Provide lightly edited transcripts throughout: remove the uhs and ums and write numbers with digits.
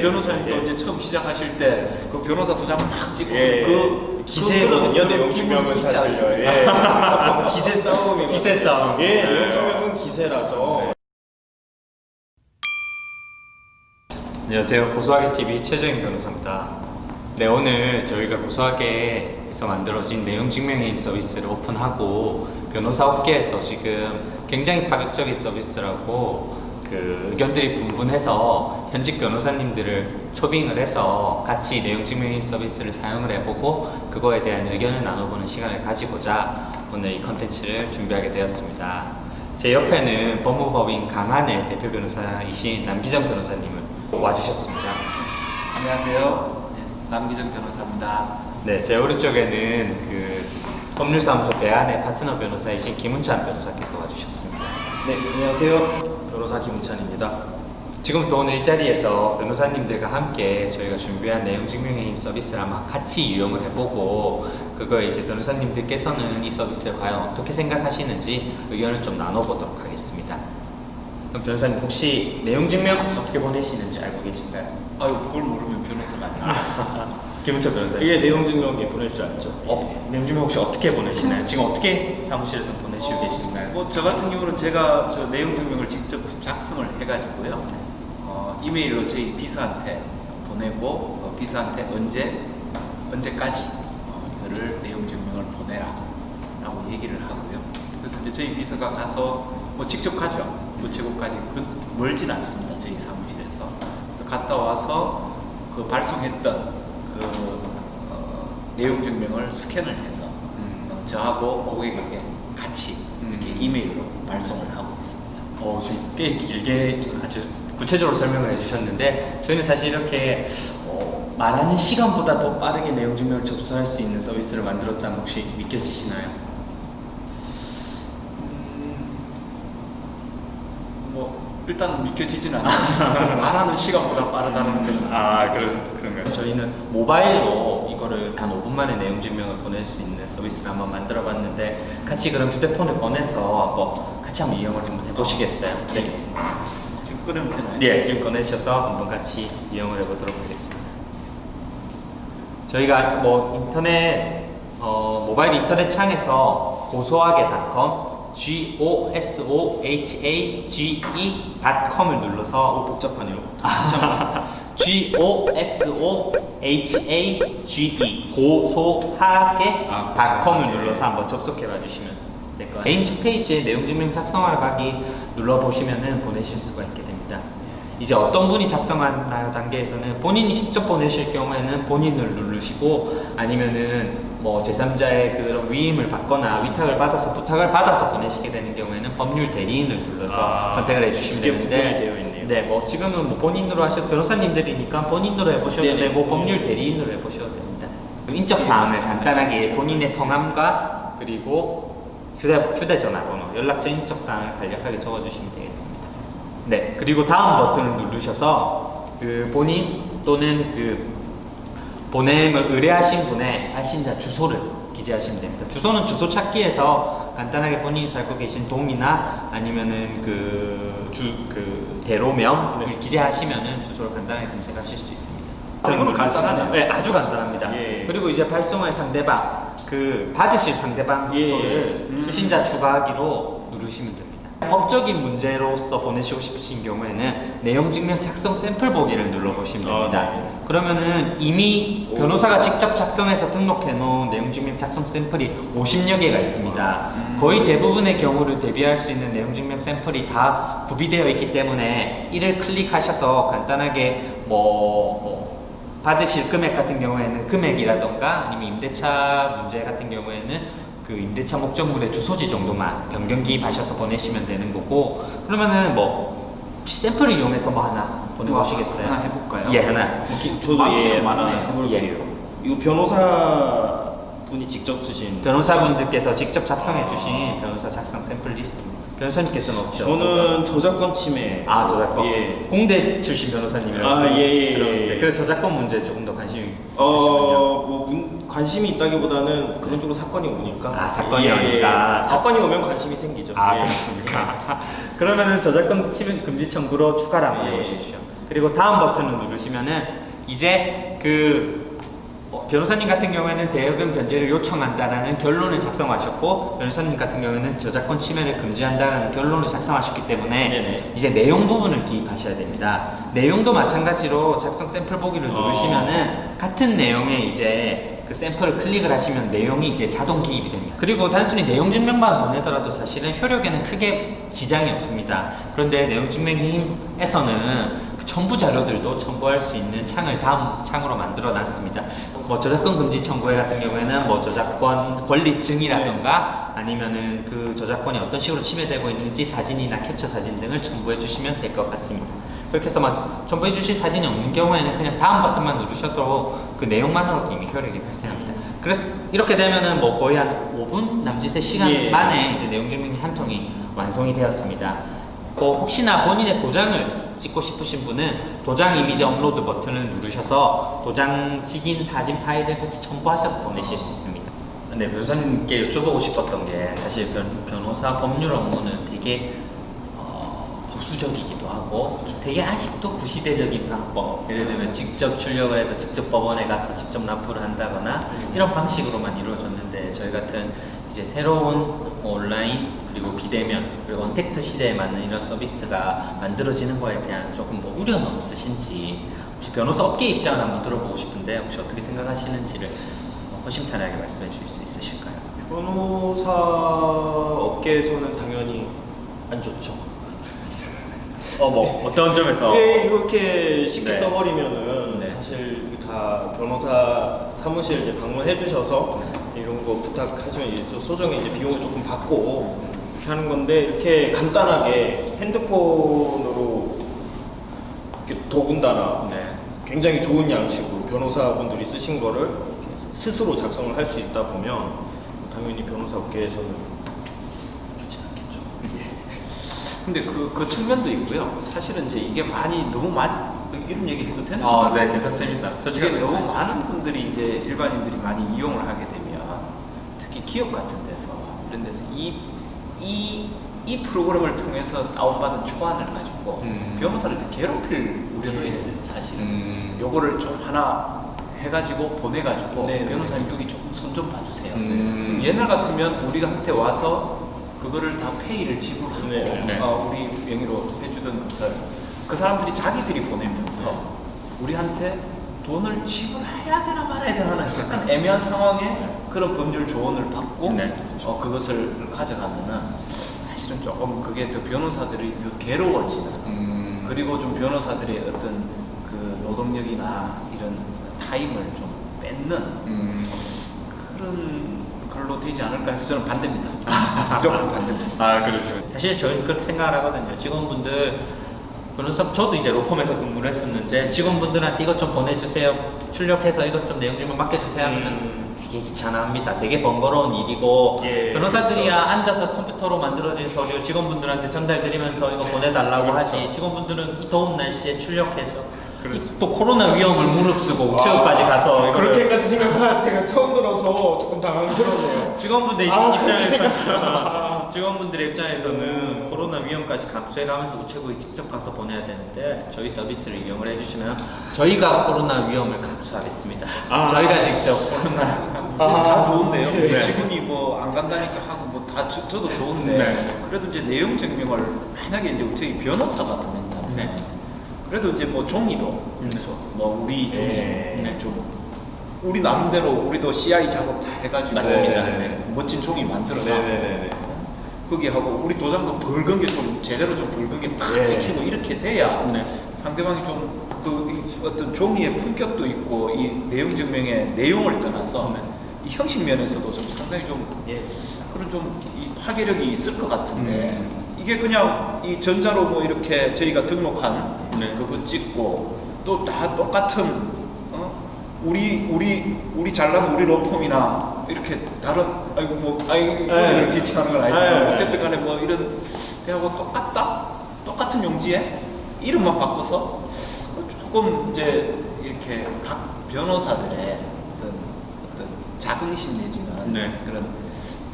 변호사님도 이제 처음 시작하실 때 그 변호사 도장 막 찍고 그 기세거든요. 내용 증명은 사실요. 예. 기세 싸움이. 기세 싸움. 예, 내용 증명은 기세라서. 안녕하세요. 고소하게 TV 최정인 변호사입니다. 네, 오늘 저희가 고소하게에서 만들어진 내용 증명해임 서비스를 오픈하고 변호사 업계에서 지금 굉장히 파격적인 서비스라고 그 의견들이 분분해서 현직 변호사님들을 초빙을 해서 같이 내용 증명해임 서비스를 사용을 해보고 그거에 대한 의견을 나눠보는 시간을 가지고자 오늘 이 컨텐츠를 준비하게 되었습니다. 제 옆에는 법무법인 강한의 대표 변호사이신 남기정 변호사님을 와주셨습니다. 안녕하세요. 남기정 변호사입니다. 네, 제 오른쪽에는 그 법률사무소 대안의 파트너 변호사이신 김은찬 변호사께서 와주셨습니다. 네, 안녕하세요. 변호사 김우찬입니다. 지금부터 오늘 이 자리에서 변호사님들과 함께 저희가 준비한 내용 증명해임 서비스를 아마 같이 이용을 해보고 그거 이제 변호사님들께서는 이 서비스를 과연 어떻게 생각하시는지 의견을 좀 나눠보도록 하겠습니다. 그럼 변호사님 혹시 내용 증명 어떻게 보내시는지 알고 계신가요? 아유, 그걸 모르면 변호사가 아니에요. 김은찬 변호사님. 이게 내용 증명이 보낼 줄 알죠? 내용 증명 혹시 어떻게 보내시나요? 지금 어떻게 사무실에서 보내시고 계신가요? 뭐 저 같은 경우는 제가 저 내용 증명을 직접 작성을 해가지고요. 이메일로 저희 비서한테 보내고 비서한테 언제까지 이거를 내용 증명을 보내라라고 얘기를 하고요. 그래서 이제 저희 비서가 가서 뭐 직접 가죠. 우체국까지 멀진 않습니다. 저희 사무실에서. 그래서 갔다 와서 그 발송했던 그 내용 증명을 스캔을 해서 저하고 고객에게 같이 이렇게 이메일로 발송을 하고 있습니다. 지금 꽤 길게 아주 구체적으로 설명을 해주셨는데 저희는 사실 이렇게 말하는 시간보다 더 빠르게 내용 증명을 접수할 수 있는 서비스를 만들었다면 혹시 믿겨지시나요? 뭐 일단 믿겨지지는 않아요. 말하는 시간보다 빠르다는 건. 그런가요? 저희는 모바일로 이거를 단 5분 만에 내용 증명을 보낼 수 있는 서비스를 한번 만들어 봤는데 같이 그럼 휴대폰을 꺼내서 같이 한번 이용을 한번 해보시겠어요? 네. 지금 꺼내면 되나요? 네, 지금 꺼내셔서 한번 같이 이용을 해보도록 하겠습니다. 저희가 뭐 인터넷 모바일 인터넷 창에서 고소하게.com gosohage.com을 눌러서 복잡하네요. gosohage 고소하게.com을 눌러서 한번 접속해 봐 주시면 될 거예요. 메인 첫 페이지에 내용 증명 작성하러 가기 눌러 보시면은 보내실 수가 있게 됩니다. 이제 어떤 분이 작성하나요 단계에서는 본인이 직접 보내실 경우에는 본인을 누르시고 아니면은 뭐 제3자의 그런 위임을 받거나 위탁을 받아서 부탁을 받아서 보내시게 되는 경우에는 법률 대리인을 눌러서 선택을 해주시면 되는데 되어 있네요. 네, 뭐 지금은 뭐 본인으로 하셔도 변호사님들이니까 본인으로 해보셔도 네네. 되고 법률 대리인으로 해보셔도 됩니다. 인적 사항을 간단하게 본인의 성함과 그리고 휴대전화번호, 연락처 인적 사항을 간략하게 적어주시면 되겠습니다. 네, 그리고 다음 버튼을 누르셔서 그 본인 또는 그 보냄을 의뢰하신 분의 발신자 주소를 기재하시면 됩니다. 주소는 주소 찾기에서 간단하게 본인이 살고 계신 동이나 아니면은 그 대로명을 기재하시면은 주소를 간단하게 검색하실 수 있습니다. 이거는 간단하네요. 네, 아주 간단합니다. 예. 그리고 이제 발송할 상대방, 그 받으실 상대방 주소를 수신자 추가하기로 누르시면 됩니다. 법적인 문제로서 보내시고 싶으신 경우에는 내용 증명 작성 샘플 보기를 눌러보시면 됩니다. 네. 그러면은 이미 변호사가 직접 작성해서 등록해 놓은 내용 증명 작성 샘플이 50여 개가 있습니다. 거의 대부분의 경우를 대비할 수 있는 내용 증명 샘플이 다 구비되어 있기 때문에 이를 클릭하셔서 간단하게 받으실 금액 같은 경우에는 금액이라던가 아니면 임대차 문제 같은 경우에는 그 임대차 목적물의 주소지 정도만 변경 기입하셔서 보내시면 되는 거고 그러면은 혹시 샘플을 이용해서 하나 보내보시겠어요? 하나 해볼까요? 예, 하나. 저도 많기는 하나 많네요. 해볼게요. 이거 변호사 분이 직접 쓰신. 변호사분들께서 직접 작성해 주신 변호사 작성 샘플 리스트입니다. 변호사님께서는 없죠? 저는 저작권 침해. 저작권? 예. 공대 출신 변호사님이라고 들었는데 그래서 저작권 문제에 조금 더 관심이 있으시군요. 관심이 있다기보다는 그런 쪽으로 사건이 오니까. 사건이 오니까. 사건이 오면 관심이 생기죠. 예. 그렇습니까? 그러면은 저작권 침해 금지 청구로 추가를 한번 해보십시오. 그리고 다음 버튼을 누르시면은 이제 변호사님 같은 경우에는 대여금 변제를 요청한다라는 결론을 작성하셨고, 변호사님 같은 경우에는 저작권 침해를 금지한다라는 결론을 작성하셨기 때문에 네네. 이제 내용 부분을 기입하셔야 됩니다. 내용도 마찬가지로 작성 샘플 보기를 누르시면은 같은 내용의 이제 그 샘플을 클릭을 하시면 내용이 이제 자동 기입이 됩니다. 그리고 단순히 내용 증명만 보내더라도 사실은 효력에는 크게 지장이 없습니다. 그런데 내용 증명의 힘에서는 그 첨부 자료들도 첨부할 수 있는 창을 다음 창으로 만들어 놨습니다. 뭐 저작권 금지 청구회 같은 경우에는 뭐 저작권 권리증이라던가 아니면은 그 저작권이 어떤 식으로 침해되고 있는지 사진이나 캡처 사진 등을 첨부해 주시면 될 것 같습니다. 그렇게 해서 막 첨부해 주실 사진이 없는 경우에는 그냥 다음 버튼만 누르셔도 그 내용만으로도 이미 효력이 발생합니다. 그래서 이렇게 되면은 뭐 거의 한 5분 남짓의 시간 예. 만에 이제 내용 증명이 한 통이 완성이 되었습니다. 혹시나 본인의 도장을 찍고 싶으신 분은 도장 이미지 업로드 버튼을 누르셔서 도장찍인 사진 파일을 같이 첨부하셔서 보내실 수 있습니다. 네, 변호사님께 여쭤보고 싶었던 게 사실 변호사 법률 업무는 되게 보수적이기도 하고 되게 아직도 구시대적인 방법, 예를 들면 직접 출력을 해서 직접 법원에 가서 직접 납부를 한다거나 이런 방식으로만 이루어졌는데, 저희 같은 이제 새로운 온라인 그리고 비대면 그리고 언택트 시대에 맞는 이런 서비스가 만들어지는 거에 대한 조금 뭐 우려는 없으신지, 혹시 변호사 업계 입장을 한번 들어보고 싶은데 혹시 어떻게 생각하시는지를 허심탄회하게 말씀해 주실 수 있으실까요? 변호사 업계에서는 당연히 안 좋죠. 뭐 어떤 점에서? 이렇게 쉽게 네. 써버리면은 네. 사실 다 변호사 사무실 이제 방문해 주셔서 이런 거 부탁하시면 이제 또 소정의 이제 비용을 조금 받고 이렇게 하는 건데, 이렇게 간단하게 핸드폰으로 이렇게 더군다나 네. 굉장히 좋은 양식으로 변호사분들이 쓰신 거를 이렇게 스스로 작성을 할 수 있다 보면 당연히 변호사 업계에서는 좋진 않겠죠. 근데 그 측면도 있고요. 사실은 이제 이게 너무 이런 얘기 해도 되는지 네, 괜찮습니다. 이게 너무 많은 분들이 이제 일반인들이 많이 이용을 하게 되면, 특히 기업 같은 데서 이런 데서 이 프로그램을 통해서 다운받은 초안을 가지고 변호사를 더 괴롭힐 우려도 있어요. 사실은 요거를 좀 하나 해가지고 보내가지고 네, 변호사님 여기 조금 손 좀 봐주세요. 옛날 옛날 같으면 우리가 한테 와서 그거를 다 페이를 지불하고 네, 네. 우리 명의로 해주던 것을 그 사람들이 자기들이 보내면서 우리한테 돈을 지불해야 되나 말아야 되나 하는 약간 애매한 상황에 그런 법률 조언을 받고 네. 그것을 가져가면은 사실은 조금 그게 더 변호사들이 더 괴로워지는 그리고 좀 변호사들의 어떤 그 노동력이나 이런 타임을 좀 뺏는 그런 걸로 되지 않을까 해서 저는 반대입니다. 무조건 반대입니다. 그렇죠. 사실 저희는 그렇게 생각을 하거든요. 직원분들, 변호사, 저도 이제 로펌에서 근무를 했었는데 직원분들한테 이것 좀 보내주세요, 출력해서 이것 좀 내용 좀 맡겨주세요 하면 되게 귀찮아합니다. 되게 번거로운 일이고, 예, 변호사들이야 그렇죠. 앉아서 컴퓨터로 만들어진 서류 직원분들한테 전달드리면서 이거 보내달라고 하지, 직원분들은 이 더운 날씨에 출력해서 또 코로나 위험을 무릅쓰고 우체국까지 가서 이거를 그렇게까지 생각하는 제가 처음 들어서 조금 당황스럽네요. 직원분들 그렇게 입장에서 직원분들의 입장에서는 코로나 위험까지 감수해가면서 우체국에 직접 가서 보내야 되는데, 저희 서비스를 이용을 해주시면 저희가 코로나 위험을 감수하겠습니다. 저희가 직접 코로나 다 좋은데요. 네. 직원이 뭐 안 간다니까 하고 뭐 다 저도 좋은데 네. 그래도 이제 내용 증명을 만약에 이제 우리 변호사가 보낸다면 네. 그래도 이제 뭐 종이도 뭐 우리 종이 네. 좀 우리 나름대로 우리도 CI 작업 다 해가지고 맞습니다. 네. 멋진 종이 만들어놔. 네네네. 거기 하고 우리 도장도 붉은 게 좀 제대로 좀 붉은 게 팍 예. 찍히고 이렇게 돼야 네. 상대방이 좀 어떤 종이의 품격도 있고 이 내용 증명의 내용을 떠나서 이 형식 면에서도 좀 상당히 좀 그런 좀 이 파괴력이 있을 것 같은데 이게 그냥 이 전자로 뭐 이렇게 저희가 등록한 그거 찍고 또 다 똑같은 우리 잘나는 우리 로펌이나 이렇게 다른 우리를 지칭하는 건 아니지만 어쨌든 간에 뭐 이런 대하고 똑같은 용지에 이름만 바꿔서 조금 이제 이렇게 각 변호사들의 어떤 자긍심 내지는 네. 그런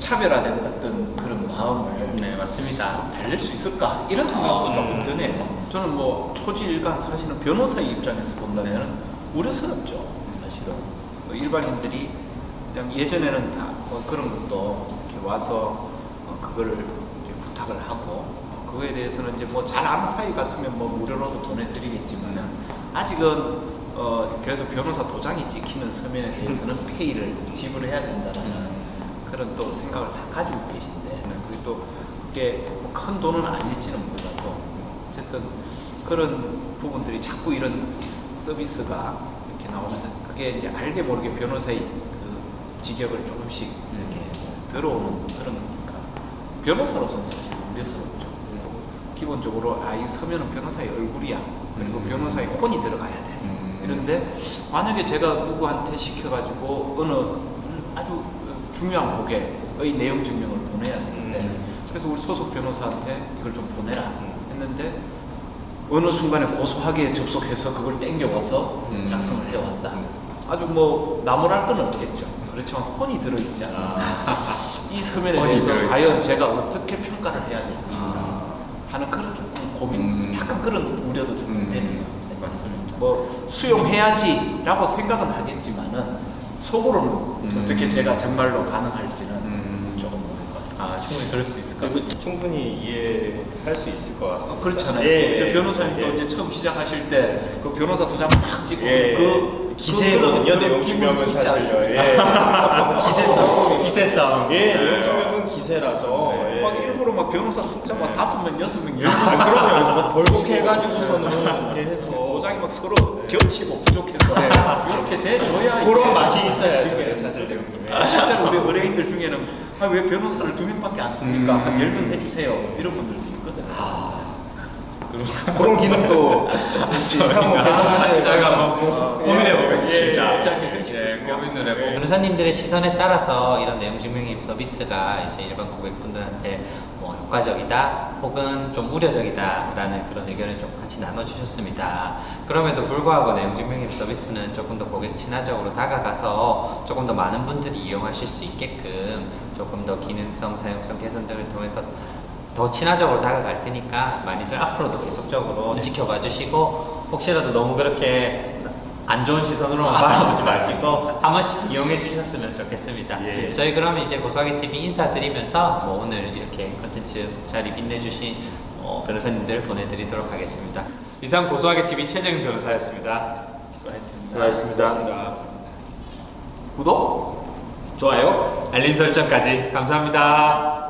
차별화된 어떤 그런 마음을 네, 맞습니다. 좀 달랠 수 있을까 이런 생각도 조금 드네요. 저는 뭐 초지일관 사실은 변호사의 입장에서 본다면 우려스럽죠. 사실은 뭐 일반인들이 그냥 예전에는 다 뭐 그런 것도 이렇게 와서 그거를 이제 부탁을 하고 그거에 대해서는 이제 뭐 잘 아는 사이 같으면 뭐 무료로도 보내드리겠지만은 아직은 그래도 변호사 도장이 찍히는 서면에 대해서는 페이를 지불해야 된다는 그런 또 생각을 다 가지고 계신데 그리고 또 그게 큰 돈은 아닐지는 몰라도 어쨌든 그런 부분들이 자꾸 이런 서비스가 이렇게 나오면서 그게 이제 알게 모르게 변호사의 그 직역을 조금씩 이렇게 들어오는 그런 거니까 변호사로서는 사실 우려스럽죠. 기본적으로 이 서면은 변호사의 얼굴이야. 그리고 변호사의 혼이 들어가야 돼. 이런데 만약에 제가 누구한테 시켜가지고 어느 아주 중요한 고객의 내용 증명을 보내야 되는데 그래서 우리 소속 변호사한테 이걸 좀 보내라 했는데 어느 순간에 고소하게 접속해서 그걸 땡겨와서 작성을 해왔다. 아주 뭐 나무랄 건 없겠죠. 그렇지만 혼이 들어있지 않아. 이 서면에 혼이 대해서 들어있죠. 과연 제가 어떻게 평가를 해야 될지 하는 그런 조금 고민, 약간 그런 우려도 좀 되네요. 맞습니다. 뭐 수용해야지라고 생각은 하겠지만은 속으로는 어떻게 제가 정말로 반응할지는 조금 모를 것 같습니다. 충분히 그럴 수 있을 것 그리고 같습니다. 충분히 이해할 수 있을 것 같습니다. 그렇잖아요. 예, 저 예, 변호사님도 예. 이제 처음 시작하실 때 그 변호사 도장 팍 찍고 예, 그 기세거든요. 그런 내용 기분이 증명은 있지 사실요. 않습니까? 예. 기세 싸움, 기세 싸움. 예, 내용 증명은 기세라서. 예. 막 일부러 막 변호사 숫자 막 네. 5명, 6명, 10명 아, 그럼요. 그래서 막 벌곡해가지고서는 이렇게 해서 도장이 막 서로 겹치고 부족해서 이렇게 돼줘야 그런 이게 맛이 있어야죠. 이게 사실 내용님에. 실제로 우리 의뢰인들 중에는 왜 변호사를 2명밖에 안 씁니까? 한 10명 해주세요. 이런 분들도 있거든요. 그런 기능도 한번 세상하셔야 저희가 한번 고민해 보겠습니다. 고민을 해보고 변호사님들의 시선에 따라서 이런 내용 증명인 서비스가 이제 일반 고객분들한테 뭐 효과적이다 혹은 좀 우려적이다라는 그런 의견을 좀 같이 나눠주셨습니다. 그럼에도 불구하고 내용 증명인 서비스는 조금 더 고객 친화적으로 다가가서 조금 더 많은 분들이 이용하실 수 있게끔 조금 더 기능성, 사용성 개선 등을 통해서 더 친화적으로 다가갈 테니까 많이들 앞으로도 계속적으로 지켜봐 주시고 혹시라도 너무 그렇게 안 좋은 시선으로만 바라보지 마시고 한 번씩 이용해 주셨으면 좋겠습니다. 예. 저희 그러면 이제 고소하게 TV 인사드리면서 뭐 오늘 이렇게 컨텐츠 자리 빛내주신 변호사님들 보내드리도록 하겠습니다. 이상 고소하게 TV 최정인 변호사였습니다. 수고하셨습니다. 구독? 좋아요. 알림 설정까지 감사합니다.